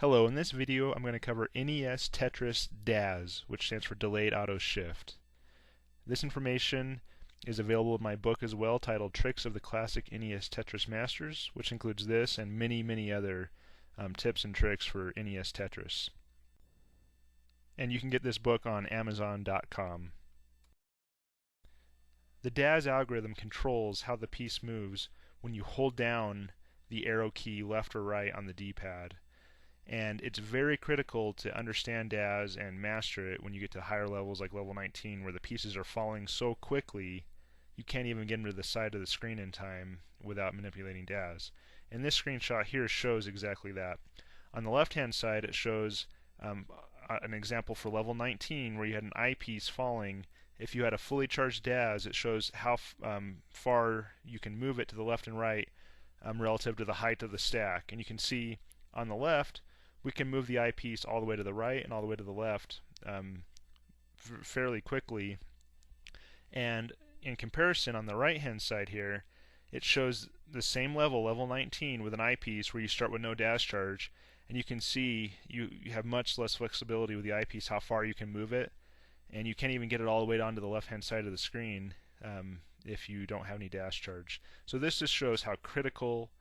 Hello, in this video I'm going to cover NES Tetris DAS, which stands for Delayed Auto Shift. This information is available in my book as well, titled Tricks of the Classic NES Tetris Masters, which includes this and many other tips and tricks for NES Tetris. And you can get this book on Amazon.com. The DAS algorithm controls how the piece moves when you hold down the arrow key left or right on the D-pad. And it's very critical to understand DAS and master it when you get to higher levels like level 19, where the pieces are falling so quickly you can't even get them to the side of the screen in time without manipulating DAS. And this screenshot here shows exactly that. On the left hand side it shows an example for level 19 where you had an eyepiece falling. If you had a fully charged DAS, it shows how far you can move it to the left and right relative to the height of the stack. And you can see on the left we can move the eyepiece all the way to the right and all the way to the left fairly quickly. And in comparison, on the right hand side here, it shows the same level, level 19, with an eyepiece where you start with no DAS charge, and you can see you have much less flexibility with the eyepiece, how far you can move it, and you can't even get it all the way down to the left hand side of the screen if you don't have any DAS charge. So this just shows how critical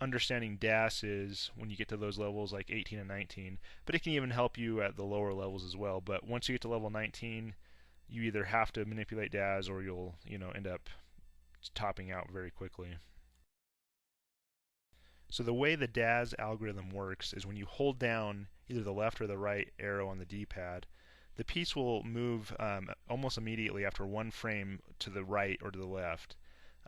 understanding DAS is when you get to those levels like 18 and 19, but it can even help you at the lower levels as well. But once you get to level 19, you either have to manipulate DAS or you'll end up topping out very quickly. So the way the DAS algorithm works is when you hold down either the left or the right arrow on the D-pad, the piece will move almost immediately after one frame to the right or to the left.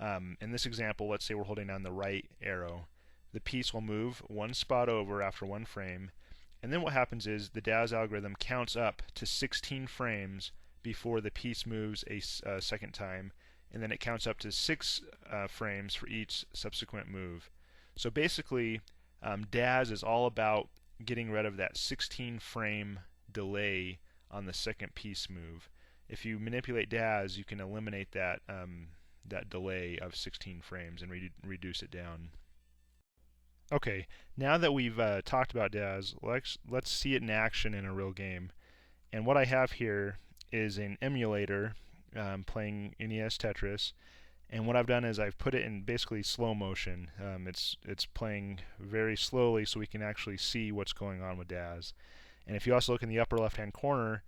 In this example, let's say we're holding down the right arrow. The piece will move one spot over after one frame, and then what happens is the DAS algorithm counts up to 16 frames before the piece moves a second time, and then it counts up to 6 frames for each subsequent move. So basically, DAS is all about getting rid of that 16 frame delay on the second piece move. If you manipulate DAS, you can eliminate that delay of 16 frames and reduce it down. Okay, now that we've talked about DAS, let's see it in action in a real game. And what I have here is an emulator playing NES Tetris, and what I've done is I've put it in basically slow motion. It's playing very slowly so we can actually see what's going on with DAS. And if you also look in the upper left hand corner,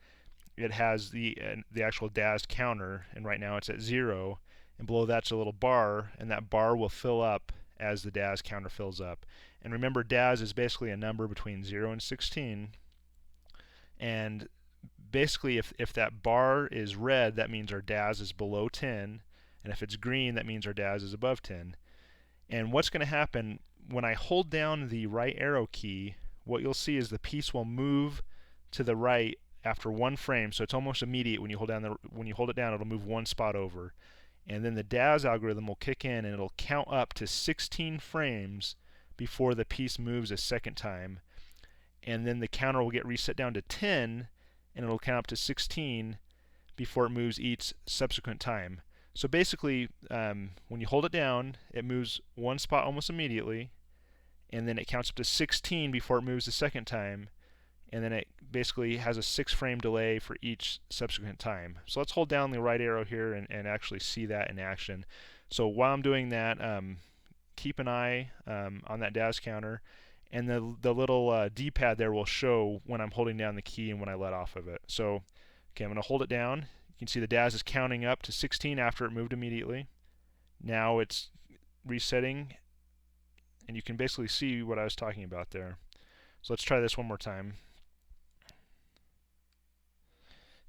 it has the actual DAS counter, and right now it's at 0, and below that's a little bar, and that bar will fill up as the DAS counter fills up. And remember, DAS is basically a number between 0 and 16, and basically if that bar is red, that means our DAS is below 10, and if it's green, that means our DAS is above 10. And what's going to happen when I hold down the right arrow key, what you'll see is the piece will move to the right after one frame, so it's almost immediate. When you hold it down, it'll move one spot over, and then the DAS algorithm will kick in and it'll count up to 16 frames before the piece moves a second time, and then the counter will get reset down to 10 and it'll count up to 16 before it moves each subsequent time. So basically, when you hold it down, it moves one spot almost immediately, and then it counts up to 16 before it moves the second time, and then it basically has a 6 frame delay for each subsequent time. So let's hold down the right arrow here and actually see that in action. So while I'm doing that, keep an eye on that DAS counter, and the little D-pad there will show when I'm holding down the key and when I let off of it. So okay, I'm going to hold it down. You can see the DAS is counting up to 16 after it moved immediately. Now it's resetting, and you can basically see what I was talking about there. So let's try this one more time.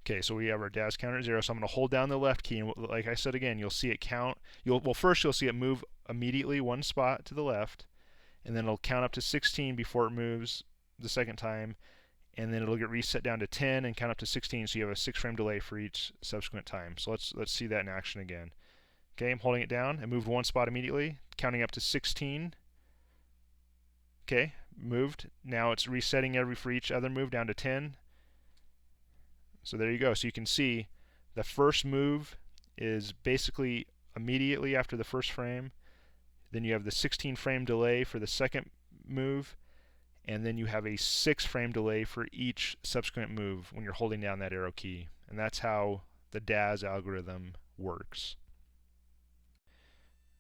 Okay, so we have our DAS counter at 0, so I'm going to hold down the left key, and like I said again, you'll see it count. First you'll see it move immediately one spot to the left, and then it'll count up to 16 before it moves the second time, and then it'll get reset down to 10 and count up to 16, so you have a 6 frame delay for each subsequent time. So let's see that in action again. Okay, I'm holding it down. It moved one spot immediately, counting up to 16. Okay, moved. Now it's resetting for each other move down to 10. So there you go. So you can see the first move is basically immediately after the first frame. Then you have the 16 frame delay for the second move, and then you have a 6-frame delay for each subsequent move when you're holding down that arrow key. And that's how the DAS algorithm works.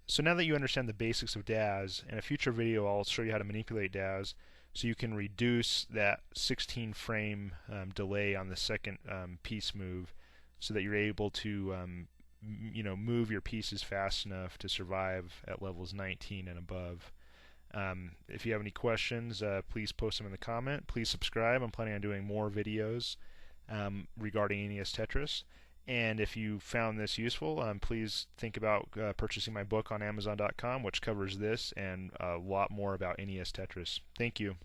So now that you understand the basics of DAS, in a future video I'll show you how to manipulate DAS so you can reduce that 16-frame delay on the second piece move so that you're able to move your pieces fast enough to survive at levels 19 and above. If you have any questions, please post them in the comment. Please subscribe. I'm planning on doing more videos regarding NES Tetris. And if you found this useful, please think about purchasing my book on Amazon.com, which covers this and a lot more about NES Tetris. Thank you.